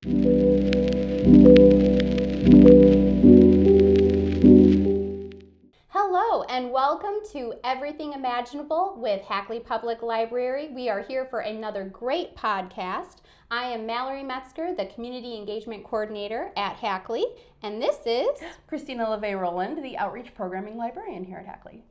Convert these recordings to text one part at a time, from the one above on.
Hello and welcome to Everything Imaginable with Hackley Public Library. We are here for another great podcast. I am Mallory Metzger, the Community Engagement Coordinator at Hackley, and this is Christina LeVay-Roland, the Outreach Programming Librarian here at Hackley.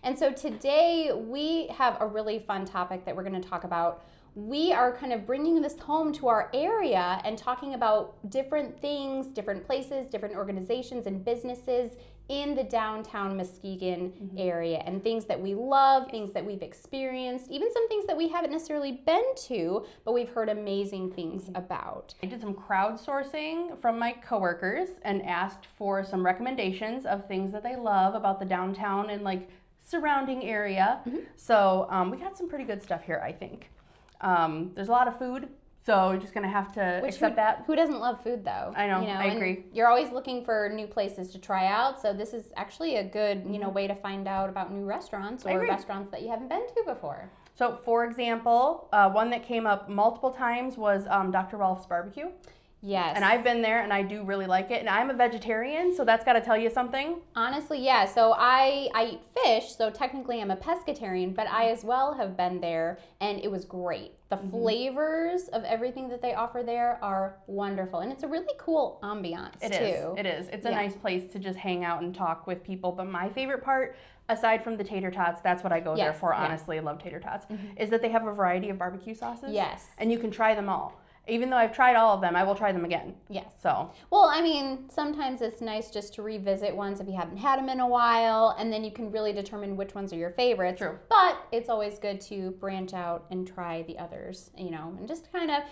And so today we have a really fun topic that we're going to talk about. We are kind of bringing this home to our area and talking about different things, different places, different organizations and businesses in the downtown Muskegon area, and things that we love, things that we've experienced, even some things that we haven't necessarily been to, but we've heard amazing things about. I did some crowdsourcing from my coworkers and asked for some recommendations of things that they love about the downtown and like surrounding area. So we got some pretty good stuff here, I think. There's a lot of food, so you're just gonna have to accept that. Who doesn't love food though? I know, I agree. You're always looking for new places to try out, so this is actually a good, way to find out about new restaurants or restaurants that you haven't been to before. So, for example, one that came up multiple times was Dr. Rolf's Barbecue. Yes. And I've been there and I do really like it. And I'm a vegetarian, so that's got to tell you something. Honestly, yeah. So I eat fish, so technically I'm a pescatarian, but I as well have been there and it was great. The flavors of everything that they offer there are wonderful. And it's a really cool ambiance too. It is. It's a nice place to just hang out and talk with people. But my favorite part, aside from the tater tots, that's what I go there for, honestly. I love tater tots, is that they have a variety of barbecue sauces. Yes. And you can try them all. Even though I've tried all of them, I will try them again. Yes. So. Well, I mean, sometimes it's nice just to revisit ones if you haven't had them in a while, and then you can really determine which ones are your favorites. True. But it's always good to branch out and try the others, and just kind of,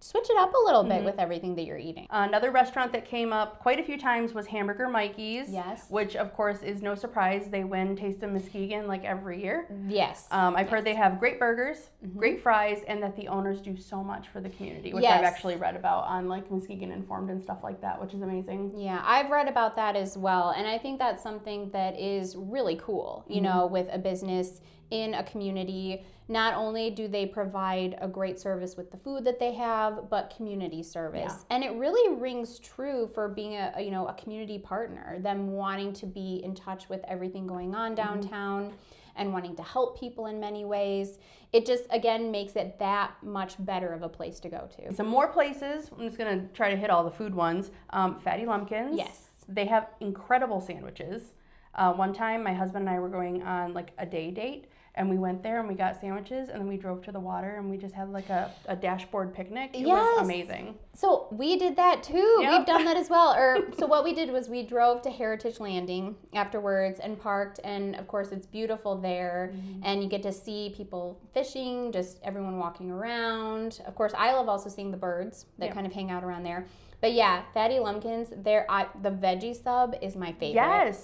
switch it up a little bit with everything that you're eating. Another restaurant that came up quite a few times was Hamburger Mikey's. Yes. Which, of course, is no surprise. They win Taste of Muskegon like every year. Yes. I've heard they have great burgers, great fries, and that the owners do so much for the community, which I've actually read about on like Muskegon Informed and stuff like that, which is amazing. Yeah, I've read about that as well. And I think that's something that is really cool, with a business in a community. Not only do they provide a great service with the food that they have, but community service. Yeah. And it really rings true for being a community partner, them wanting to be in touch with everything going on downtown and wanting to help people in many ways. It just, again, makes it that much better of a place to go to. Some more places, I'm just gonna try to hit all the food ones. Fatty Lumpkins. Yes. They have incredible sandwiches. One time, my husband and I were going on like a day date, and we went there and we got sandwiches, and then we drove to the water and we just had like a dashboard picnic. It was amazing. So we did that too. Yep. We've done that as well. So what we did was we drove to Heritage Landing afterwards and parked, and of course it's beautiful there, and you get to see people fishing, just everyone walking around. Of course, I love also seeing the birds that kind of hang out around there. But yeah, Fatty Lumpkins, the veggie sub is my favorite.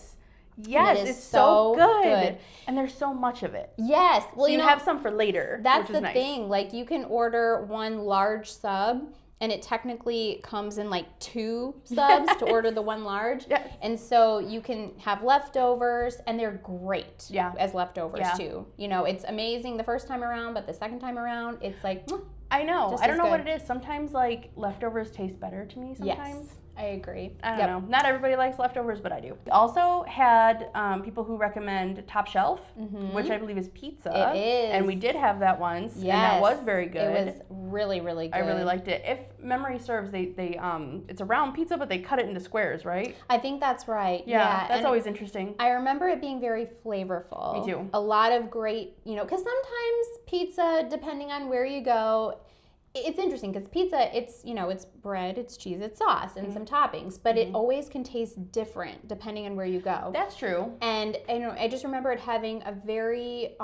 Yes, it's so good. And there's so much of it. Yes. Well, so you have some for later. That's which is the thing. Like, you can order one large sub, and it technically comes in like 2 subs to order the one large. Yes. And so you can have leftovers, and they're great as leftovers too. It's amazing the first time around, but the second time around, it's like, I know. I don't know what it is. Sometimes like leftovers taste better to me sometimes. Yes. I agree. I don't know. Not everybody likes leftovers, but I do. We also had people who recommend Top Shelf, which I believe is pizza. It is. And we did have that once, and that was very good. It was really, really good. I really liked it. If memory serves, they it's a round pizza, but they cut it into squares, right? I think that's right. Yeah, that's always interesting. I remember it being very flavorful. Me too. A lot of great, because sometimes pizza, depending on where you go, it's interesting because pizza, it's bread, it's cheese, it's sauce, and some toppings, but it always can taste different depending on where you go. That's true. And I just remember it having a very,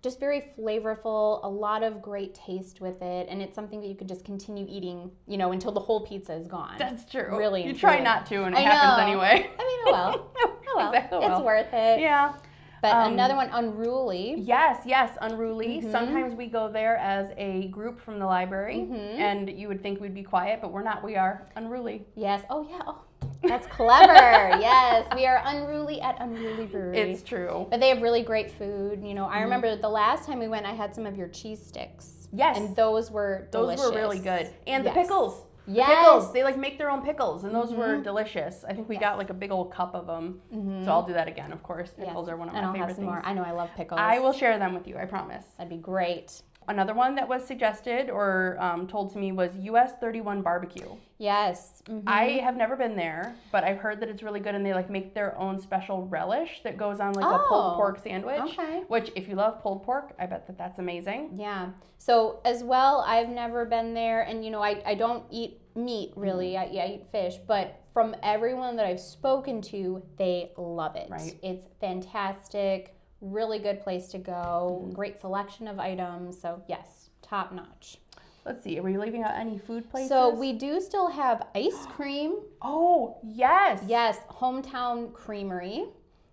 just very flavorful, a lot of great taste with it, and it's something that you could just continue eating, until the whole pizza is gone. That's true. Really, you try not to, and it happens anyway. I mean, oh well. Exactly. It's worth it. Yeah. But another one, Unruly. Yes, Unruly. Sometimes we go there as a group from the library, and you would think we'd be quiet, but we're not. We are Unruly. Yes. Oh, yeah. Oh, That's clever. Yes, we are unruly at Unruly Brewery. It's true. But they have really great food. You know, I remember the last time we went, I had some of your cheese sticks. Yes. And those were delicious. Those were really good. And the pickles. Yes. The pickles. They like make their own pickles, and those were delicious. I think we got like a big old cup of them. So I'll do that again, of course. Pickles are one of my favorite things. More. I know, I love pickles. I will share them with you, I promise. That'd be great. Another one that was suggested or told to me was US 31 Barbecue. Yes. I have never been there, but I've heard that it's really good, and they like make their own special relish that goes on like a pulled pork sandwich. Okay. Which, if you love pulled pork, I bet that that's amazing. Yeah. So as well, I've never been there, and you know, I don't eat meat really. I eat fish, but from everyone that I've spoken to, they love it. Right. It's fantastic. Really good place to go. Great selection of items. So yes, top notch. Let's see. Are we leaving out any food places? So we do still have ice cream. Oh, yes. Yes, Hometown Creamery,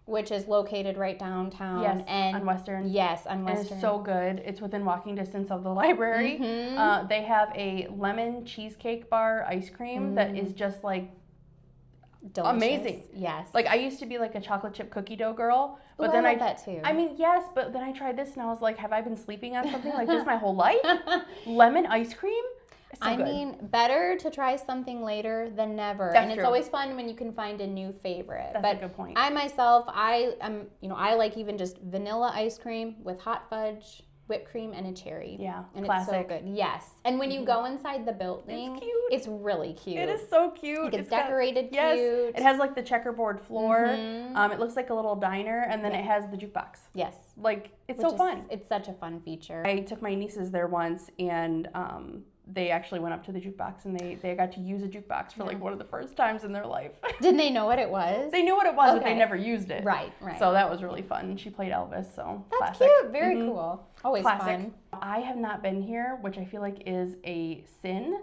which is located right downtown. Yes, and on Western. Yes, on Western. And it's so good. It's within walking distance of the library. They have a lemon cheesecake bar ice cream that is just like delicious. Amazing. Yes. Like I used to be like a chocolate chip cookie dough girl, but Ooh, then I love that too. I mean, yes, but then I tried this and I was like, have I been sleeping on something like this my whole life? Lemon ice cream? It's so I good. mean, better to try something later than never. That's and it's true. always fun when you can find a new favorite. That's but a good point. I myself, I like even just vanilla ice cream with hot fudge, whipped cream, and a cherry. Yeah, and classic. it's so good. Yes. And when you go inside the building, It's cute. it's really cute. It is so cute. Like it's It's got- decorated Yes, cute. it has like the checkerboard floor. It looks like a little diner, and then it has the jukebox. Yes. Like it's Which so is- fun. It's such a fun feature. I took my nieces there once, and they actually went up to the jukebox, and they got to use a jukebox for like one of the first times in their life. Didn't they know what it was? They knew what it was, but they Okay. never used it. Right. So that was really fun. She played Elvis, so That's classic. cute. Very cool. Always Classic. fun. I have not been here, which I feel like is a sin.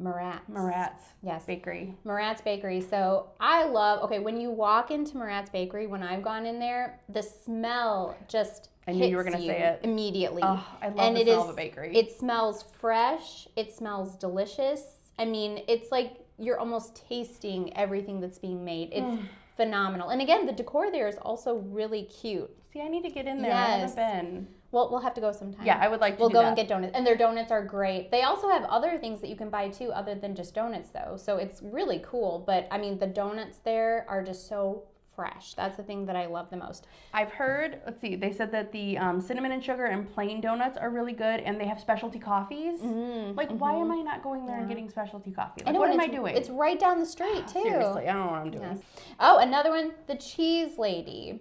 Marat's Yes. Bakery. Marat's Bakery. So I love, when you walk into Marat's Bakery, when I've gone in there, the smell just I knew you were hits gonna say it. immediately. Oh, I love And the it smell is- of a bakery. It smells fresh. It smells delicious. I mean, it's like you're almost tasting everything that's being made. It's phenomenal. And again, the decor there is also really cute. See, I need to get in there. I Yes. haven't been. Well, we'll have to go sometime. Yeah, I would like to We'll do go that. and get donuts. And their donuts are great. They also have other things that you can buy too, other than just donuts, though. So it's really cool. But I mean, the donuts there are just so fresh. That's the thing that I love the most. I've heard, let's see, they said that the cinnamon and sugar and plain donuts are really good, and they have specialty coffees. Like, why am I not going there and getting specialty coffee? Like, what am I doing? It's right down the street, too. Seriously, I don't know what I'm doing. Yes. Oh, another one, the Cheese Lady.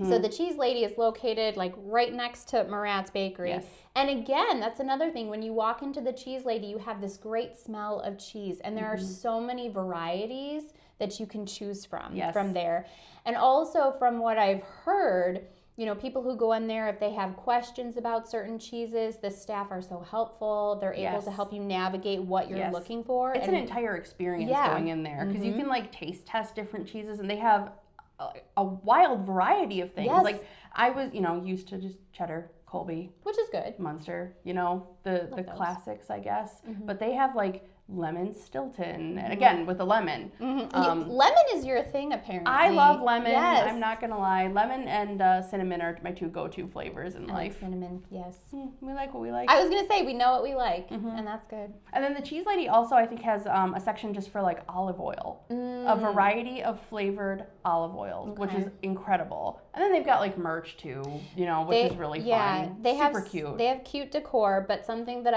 So the Cheese Lady is located like right next to Marat's Bakery. Yes. And again, that's another thing. When you walk into the Cheese Lady, you have this great smell of cheese. And there are so many varieties that you can choose from there. And also from what I've heard, you know, people who go in there, if they have questions about certain cheeses, the staff are so helpful. They're able to help you navigate what you're looking for. It's an entire experience going in there, because you can like taste test different cheeses, and they have a wild variety of things. Yes. Like I was, used to just cheddar, Colby, which is good. Munster, the those. classics, I guess. But they have like lemon Stilton, and again with the lemon. Lemon is your thing, apparently. I love lemon. Yes. I'm not gonna lie. Lemon and cinnamon are my two go-to flavors in I like life. cinnamon, yes. We like what we like. I was going to say, we know what we like, and that's good. And then the Cheese Lady also, I think, has a section just for like olive oil. A variety of flavored olive oils, which is incredible. And then they've got like merch too, which is really fun. They Super cute. They have cute decor, but something that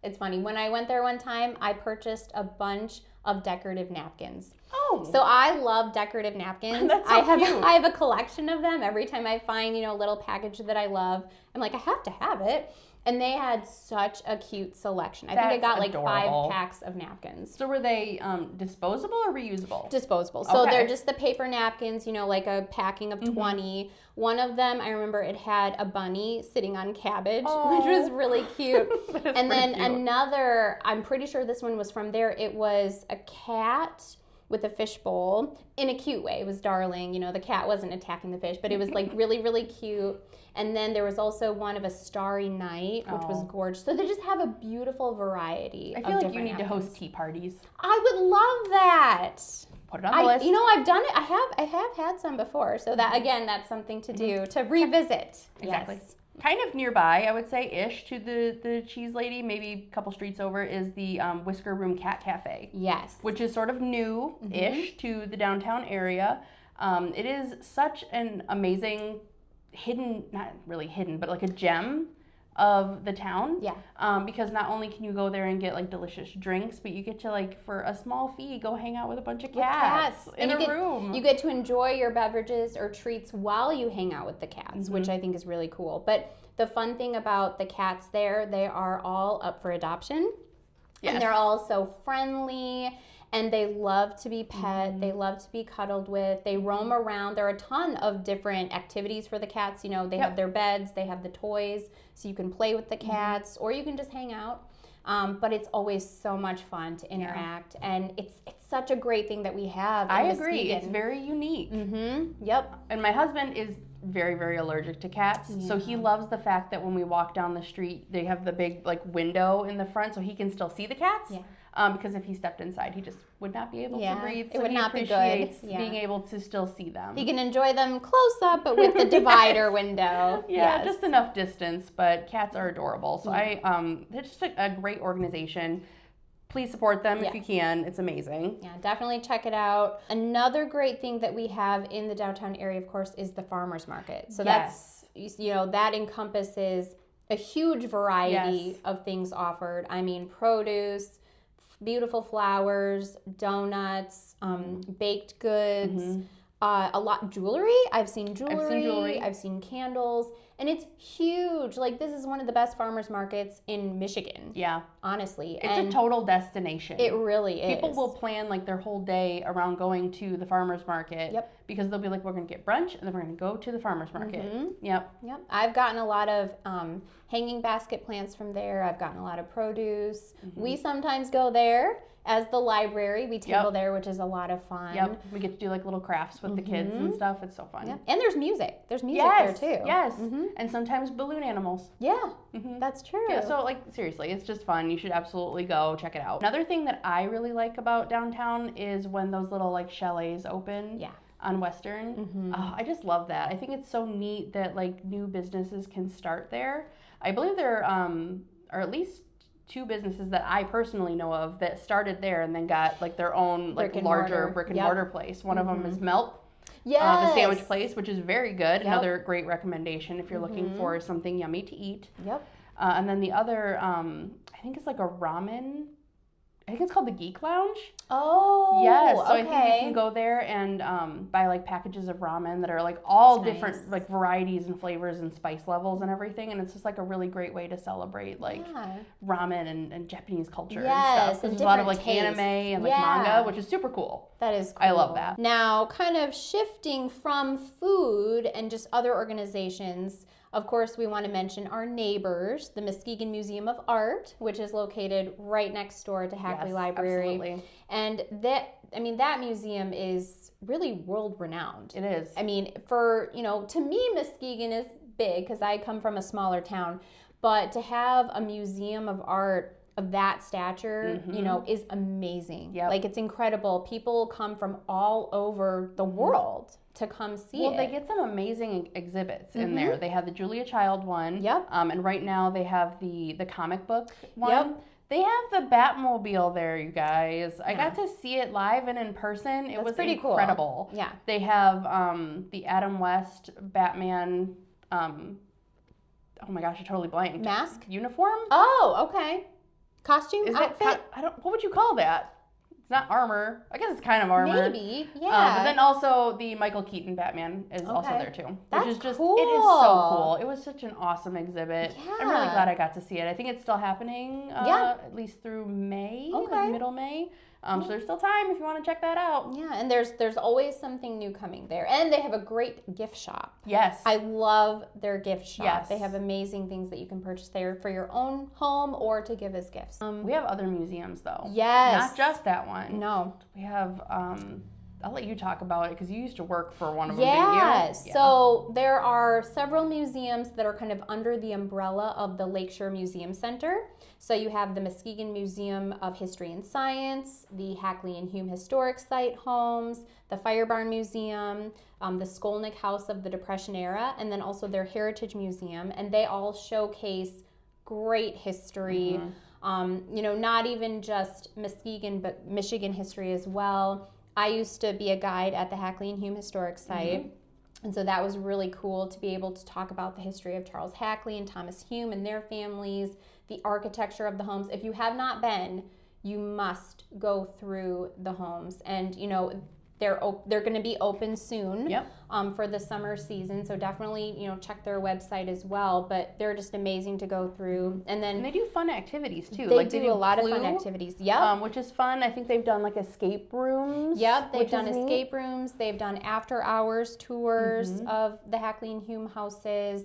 it's funny, when I went there one time, I purchased a bunch of decorative napkins. Oh. So I love decorative napkins. That's so cute. I have a collection of them. Every time I find, a little package that I love, I'm like, I have to have it. And they had such a cute selection. I think I got like adorable. 5 packs of napkins. So were they disposable or reusable? Disposable. So Okay. they're just the paper napkins, like a packing of 20. One of them, I remember it had a bunny sitting on cabbage, which was really cute. And then pretty cute. another, I'm pretty sure this one was from there. It was a cat with a fishbowl in a cute way. It was darling. You know, the cat wasn't attacking the fish, but it was like really, really cute. And then there was also one of a starry night, which was gorgeous. So they just have a beautiful variety. I feel like you need to host tea parties. I would love that. Put it on the list. You know, I've done it. I have had some before. So that, again, that's something to do, to revisit. Exactly. Yes. Kind of nearby, I would say, ish, to the Cheese Lady, maybe a couple streets over, is the Whisker Room Cat Cafe. Yes. Which is sort of new-ish to the downtown area. It is such an amazing hidden, not really hidden, but like a gem of the town. Yeah. Because not only can you go there and get like delicious drinks, but you get to like, for a small fee, go hang out with a bunch of cats in a room. You get to enjoy your beverages or treats while you hang out with the cats, which I think is really cool. But the fun thing about the cats there, they are all up for adoption. Yes. And they're all so friendly. And they love to be pet. They love to be cuddled with. They roam around. There are a ton of different activities for the cats. You know, they have their beds, they have the toys, so you can play with the cats, or you can just hang out. But it's always so much fun to interact, and it's such a great thing that we have in I Muskegon. agree. It's very unique. Yep. And my husband is very, very allergic to cats. So he loves the fact that when we walk down the street, they have the big like window in the front so he can still see the cats. Yeah. Because if he stepped inside, he just would not be able to breathe. So it would not be good. Being able to still see them. He can enjoy them close up, but with the divider window. Yeah, just enough distance. But cats are adorable. So they're just a great organization. Please support them if you can. It's amazing. Yeah, definitely check it out. Another great thing that we have in the downtown area, of course, is the farmers market. So that's, you know, that encompasses a huge variety of things offered. I mean, produce, beautiful flowers, donuts, baked goods, a lot jewelry. I've seen jewelry. I've seen candles, and it's huge. Like, this is one of the best farmers markets in Michigan. Yeah, honestly, it's a total destination. It really is. People will plan like their whole day around going to the farmers market. Yep. Because they'll be like, we're gonna get brunch, and then we're gonna go to the farmers market. Yep. I've gotten a lot of hanging basket plants from there. I've gotten a lot of produce. We sometimes go there. As the library, we table there, which is a lot of fun. Yep, we get to do like little crafts with the kids and stuff. It's so fun. Yep. And there's music. There's music there too. Yes, and sometimes balloon animals. Yeah, that's true. Yeah, so like seriously, it's just fun. You should absolutely go check it out. Another thing that I really like about downtown is when those little like chalets open. Yeah. On Western. Oh, I just love that. I think it's so neat that like new businesses can start there. I believe there are at least 2 businesses that I personally know of that started there and then got like their own like larger brick and mortar place. One of them is Melt, the sandwich place, which is very good. Another great recommendation if you're looking for something yummy to eat. And then the other, I think it's like a ramen. I think it's called the Geek Lounge. Oh, yes. So I think you can go there and buy like packages of ramen that are like all different like varieties and flavors and spice levels and everything. And it's just like a really great way to celebrate like ramen and Japanese culture and stuff. There's a lot of like anime and like manga, which is super cool. That is cool. I love that. Now, kind of shifting from food and just other organizations, of course, we want to mention our neighbors, the Muskegon Museum of Art, which is located right next door to Hackley Library. Absolutely. And that museum is really world renowned. It is. I mean, to me, Muskegon is big because I come from a smaller town, but to have a museum of art of that stature, is amazing. Yep. Like, it's incredible. People come from all over the world to come see it. Well, they get some amazing exhibits in there. They have the Julia Child one. Yep. And right now they have the comic book one. Yep. They have the Batmobile there, you guys. I got to see it live and in person. It was pretty incredible. Cool. Yeah. They have the Adam West Batman, oh my gosh, I totally blanked. Mask? Uniform? Oh, okay. Costume? Outfit? What would you call that? It's not armor. I guess it's kind of armor. Maybe, yeah. But then also the Michael Keaton Batman is also there too. That's which is just cool. It is so cool. It was such an awesome exhibit. Yeah. I'm really glad I got to see it. I think it's still happening at least through May, like middle May. So there's still time if you want to check that out. Yeah, and there's always something new coming there. And they have a great gift shop. Yes. I love their gift shop. Yes. They have amazing things that you can purchase there for your own home or to give as gifts. We have other museums though. Yes. Not just that one. one. No. We have, I'll let you talk about it because you used to work for one of them, Yeah. didn't you? So there are several museums that are kind of under the umbrella of the Lakeshore Museum Center. So you have the Muskegon Museum of History and Science, the Hackley and Hume Historic Site Homes, the Fire Barn Museum, the Skolnick House of the Depression Era, and then also their Heritage Museum. And they all showcase great history, not even just Muskegon, but Michigan history as well. I used to be a guide at the Hackley and Hume Historic Site, and so that was really cool to be able to talk about the history of Charles Hackley and Thomas Hume and their families, the architecture of the homes. If you have not been, you must go through the homes, and they're going to be open soon for the summer season, so definitely check their website as well. But they're just amazing to go through, and they do fun activities too. They do a lot of fun activities. Which is fun. I think they've done like escape rooms. They've done escape rooms. They've done after hours tours of the Hackley and Hume houses.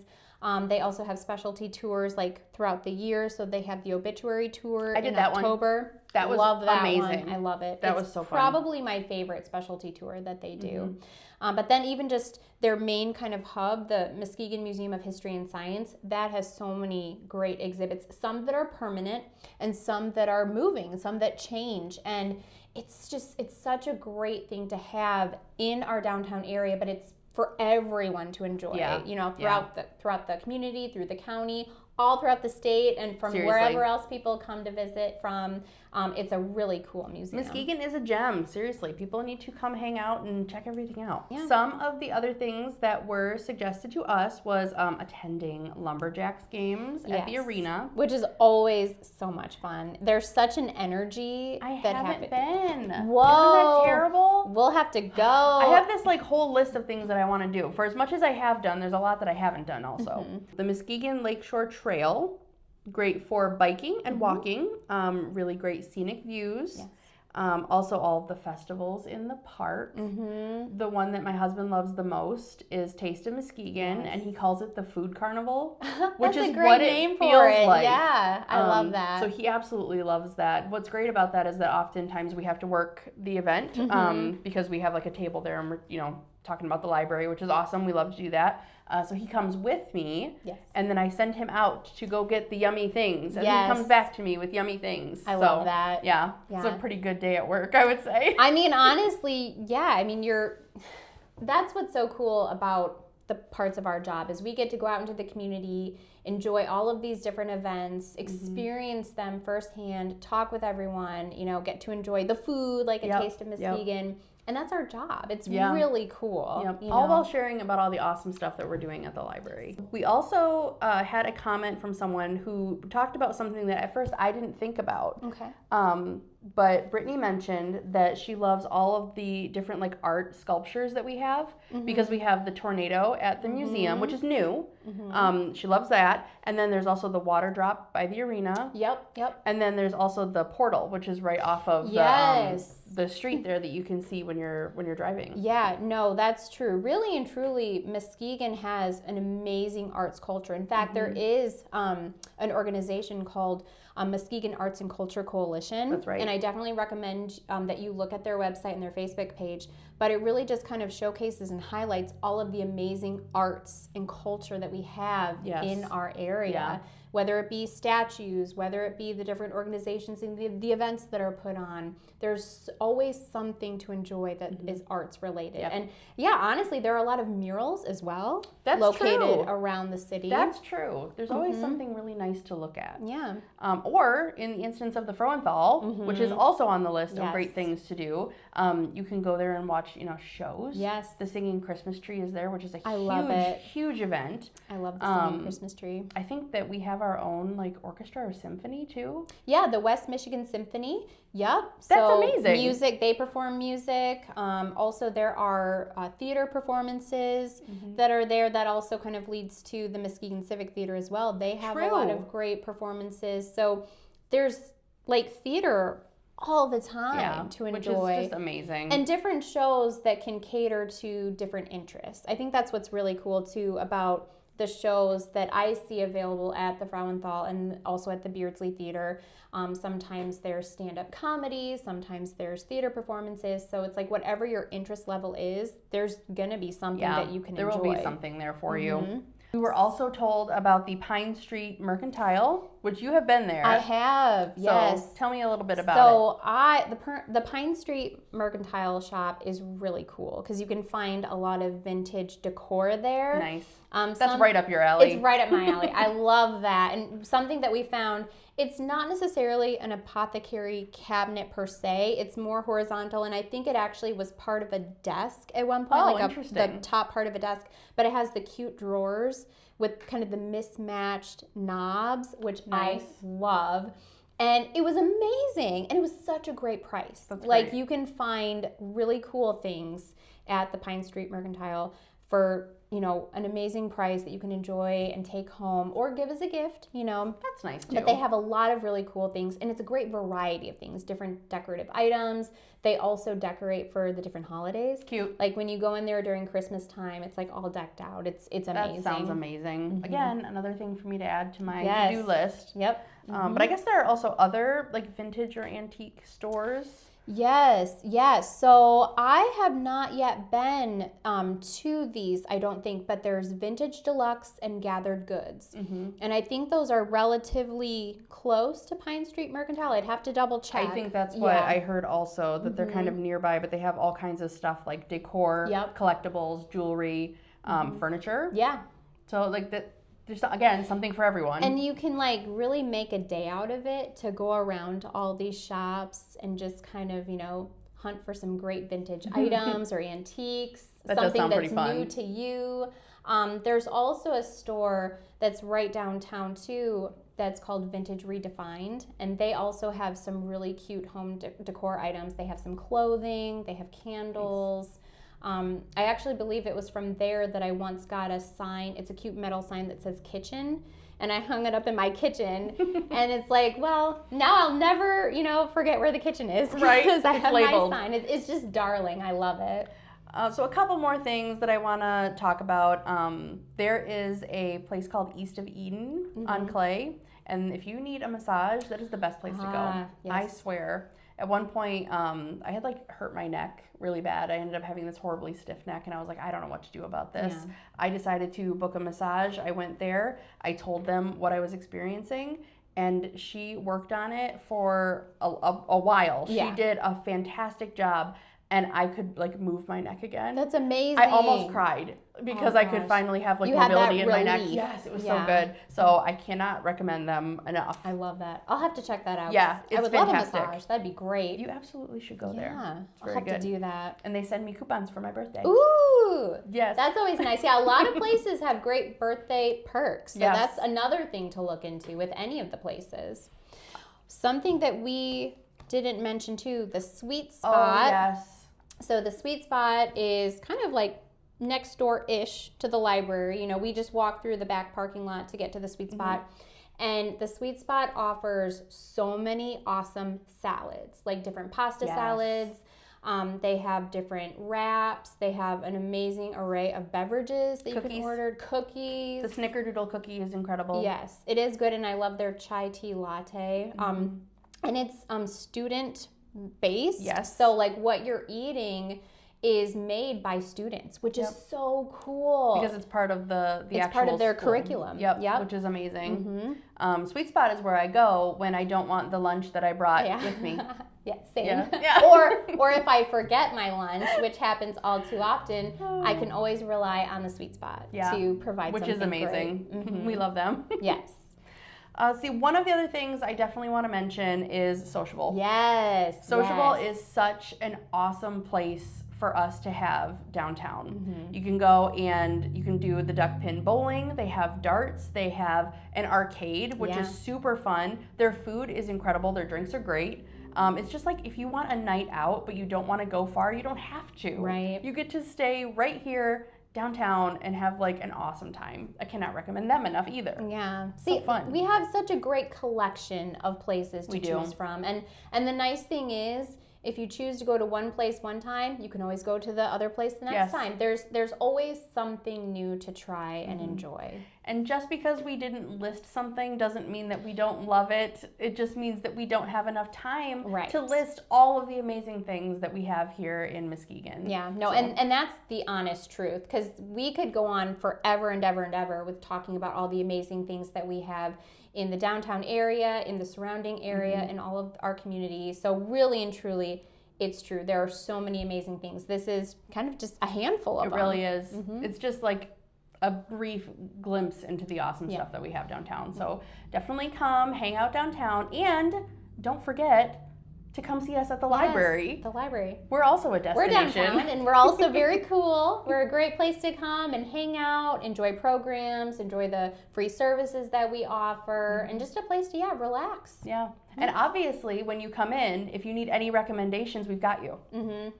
They also have specialty tours like throughout the year. So they have the obituary tour in October. That was amazing. I love it. That was so fun. Probably my favorite specialty tour that they do. But then even just their main kind of hub, the Muskegon Museum of History and Science, that has so many great exhibits. Some that are permanent and some that are moving, some that change. And it's such a great thing to have in our downtown area, but it's for everyone to enjoy, throughout the community, through the county, all throughout the state, and from wherever else people come to visit from. It's a really cool museum. Muskegon is a gem. Seriously, people need to come hang out and check everything out. Yeah. Some of the other things that were suggested to us was attending Lumberjacks games at the arena, which is always so much fun. There's such an energy. I haven't been. Whoa, isn't that terrible? We'll have to go. I have this whole list of things that I want to do. For as much as I have done, there's a lot that I haven't done also. The Muskegon Lakeshore Trail. Great for biking and walking, really great scenic views. Yes. Also all of the festivals in the park. The one that my husband loves the most is Taste of Muskegon, and he calls it the Food Carnival, which is what it feels like. Yeah, I love that. So he absolutely loves that. What's great about that is that oftentimes we have to work the event because we have a table there and we're talking about the library, which is awesome. We love to do that. So he comes with me, and then I send him out to go get the yummy things, and he comes back to me with yummy things. I love that. Yeah, it's a pretty good day at work, I would say. I mean, honestly, that's what's so cool about the parts of our job is we get to go out into the community, enjoy all of these different events, experience them firsthand, talk with everyone, get to enjoy the food, like a Taste of Muskegon. And that's our job. It's really cool. All while sharing about all the awesome stuff that we're doing at the library. We also had a comment from someone who talked about something that at first I didn't think about. Okay. But Brittany mentioned that she loves all of the different art sculptures that we have because we have the tornado at the museum, which is new. She loves that. And then there's also the water drop by the arena. Yep. And then there's also the portal, which is right off of the street there that you can see when you're driving. Yeah, no, that's true. Really and truly, Muskegon has an amazing arts culture. In fact, there is an organization called Muskegon Arts and Culture Coalition. That's right. And I definitely recommend that you look at their website and their Facebook page. But it really just kind of showcases and highlights all of the amazing arts and culture that we have in our area. Whether it be statues, whether it be the different organizations and the events that are put on, there's always something to enjoy that is arts related. And honestly, there are a lot of murals as well located around the city. That's true. There's always something really nice to look at. Yeah. Or in the instance of the Frohenthal, which is also on the list of great things to do, you can go there and watch, shows. Yes. The Singing Christmas Tree is there, which is a huge event. I love the Singing Christmas Tree. I think that we have our own orchestra or symphony too. Yeah, the West Michigan Symphony. Yep. That's amazing. Music, they perform music. Also, there are theater performances that are there that also kind of leads to the Muskegon Civic Theater as well. They have a lot of great performances. So there's theater all the time to enjoy. Which is just amazing. And different shows that can cater to different interests. I think that's what's really cool too about the shows that I see available at the Frauenthal and also at the Beardsley Theater. Sometimes there's stand-up comedy, sometimes there's theater performances. So it's like whatever your interest level is, there's gonna be something that you can enjoy. There will be something there for you. We were also told about the Pine Street Mercantile, which you have been there. I have, yes. So tell me a little bit about it. So the Pine Street Mercantile shop is really cool because you can find a lot of vintage decor there. Nice. That's right up your alley. It's right up my alley. I love that. And something that we found, it's not necessarily an apothecary cabinet per se. It's more horizontal, and I think it actually was part of a desk at one point, the top part of a desk. But it has the cute drawers with kind of the mismatched knobs, which I love. And it was amazing, and it was such a great price. That's like great. You can find really cool things at the Pine Street Mercantile for, you know, an amazing price that you can enjoy and take home or give as a gift, you know. That's nice too. But they have a lot of really cool things, and it's a great variety of things, different decorative items. They also decorate for the different holidays. Cute. Like when you go in there during Christmas time, it's like all decked out. It's amazing. That sounds amazing. Again, another thing for me to add to my to-do list. Yep. But I guess there are also other like vintage or antique stores. Yes. So I have not yet been to these, I don't think, but there's Vintage Deluxe and Gathered Goods. And I think those are relatively close to Pine Street Mercantile. I'd have to double check. I think that's what I heard also, that they're kind of nearby, but they have all kinds of stuff like decor, collectibles, jewelry, furniture. Yeah. So like that. There's, again, something for everyone. And you can like really make a day out of it to go around to all these shops and just kind of, you know, hunt for some great vintage items or antiques, something that's new to you. There's also a store that's right downtown too that's called Vintage Redefined, and they also have some really cute home decor items. They have some clothing, they have candles. Nice. I actually believe it was from there that I once got a sign. It's a cute metal sign that says kitchen, and I hung it up in my kitchen. And it's like, well, now I'll never, you know, forget where the kitchen is. Right, because I have labeled. my sign. It's just darling. I love it. So a couple more things that I want to talk about. There is a place called East of Eden on Clay, and if you need a massage, that is the best place to go. Yes. I swear. At one point, I had like hurt my neck really bad. I ended up having this horribly stiff neck, and I was like, I don't know what to do about this. Yeah. I decided to book a massage. I went there. I told them what I was experiencing, and she worked on it for a while. Yeah. She did a fantastic job, and I could like move my neck again. That's amazing. I almost cried because I could finally have like mobility in my neck. Yes, it was so good. So I cannot recommend them enough. I love that. I'll have to check that out. Yeah, it's I would fantastic. Love a massage. That'd be great. You absolutely should go there. Yeah, I'll have to do that. And they send me coupons for my birthday. Ooh, yes, that's always nice. Yeah, a lot of places have great birthday perks. So that's another thing to look into with any of the places. Something that we didn't mention too, the Sweet Spot. Oh yes. So the Sweet Spot is kind of like next door-ish to the library. You know, we just walk through the back parking lot to get to the Sweet Spot. And the Sweet Spot offers so many awesome salads, like different pasta salads. They have different wraps. They have an amazing array of beverages that you can order. Cookies. The Snickerdoodle cookie is incredible. Yes, it is good, and I love their chai tea latte. And it's student based. Yes. So like what you're eating is made by students, which is so cool. Because it's part of the it's part of their curriculum. Yep. Which is amazing. Sweet Spot is where I go when I don't want the lunch that I brought with me. Yeah, same. Yeah. Or if I forget my lunch, which happens all too often, I can always rely on the Sweet Spot to provide which something is amazing. We love them. Yes. See, one of the other things I definitely want to mention is Sociable. Yes. Sociable is such an awesome place for us to have downtown. You can go and you can do the duck pin bowling. They have darts. They have an arcade, which is super fun. Their food is incredible. Their drinks are great. It's just like if you want a night out, but you don't want to go far, you don't have to. Right. You get to stay right here downtown and have like an awesome time. I cannot recommend them enough either. Yeah. See, so fun. We have such a great collection of places to choose from. And the nice thing is if you choose to go to one place one time, you can always go to the other place the next Yes. time. There's always something new to try and enjoy. And just because we didn't list something doesn't mean that we don't love it. It just means that we don't have enough time Right. to list all of the amazing things that we have here in Muskegon. Yeah, no, So- and that's the honest truth, because we could go on forever and ever and ever with talking about all the amazing things that we have in the downtown area, in the surrounding area, in all of our communities. So really and truly, it's true. There are so many amazing things. This is kind of just a handful of It them. really is. It's just like a brief glimpse into the awesome Yeah. stuff that we have downtown. So definitely come, hang out downtown, and don't forget to come see us at the library. Yes, the library. We're also a We're destination. downtown, and we're also very cool. We're a great place to come and hang out, enjoy programs, enjoy the free services that we offer, and just a place to, relax. Yeah. And obviously, when you come in, if you need any recommendations, we've got you.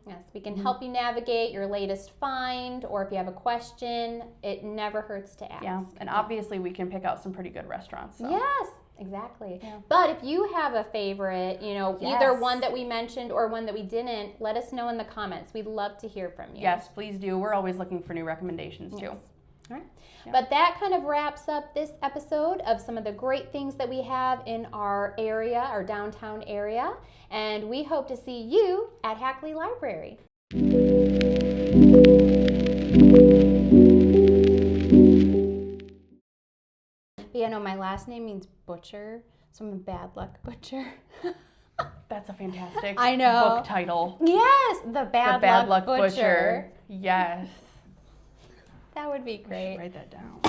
Yes, we can help you navigate your latest find, or if you have a question, it never hurts to ask. Yeah. And obviously, we can pick out some pretty good restaurants. So. Yes, exactly. Yeah. But if you have a favorite, either Yes. one that we mentioned or one that we didn't, let us know in the comments. We'd love to hear from you. Yes, please do. We're always looking for new recommendations, too. Yes. All right. Yeah. But that kind of wraps up this episode of some of the great things that we have in our area, our downtown area. And we hope to see you at Hackley Library. But yeah, no, my last name means butcher, so I'm a bad luck butcher. That's a fantastic I know. book title. Yes, the bad, The Bad luck, Luck butcher. Yes. That would be We should great. write that down.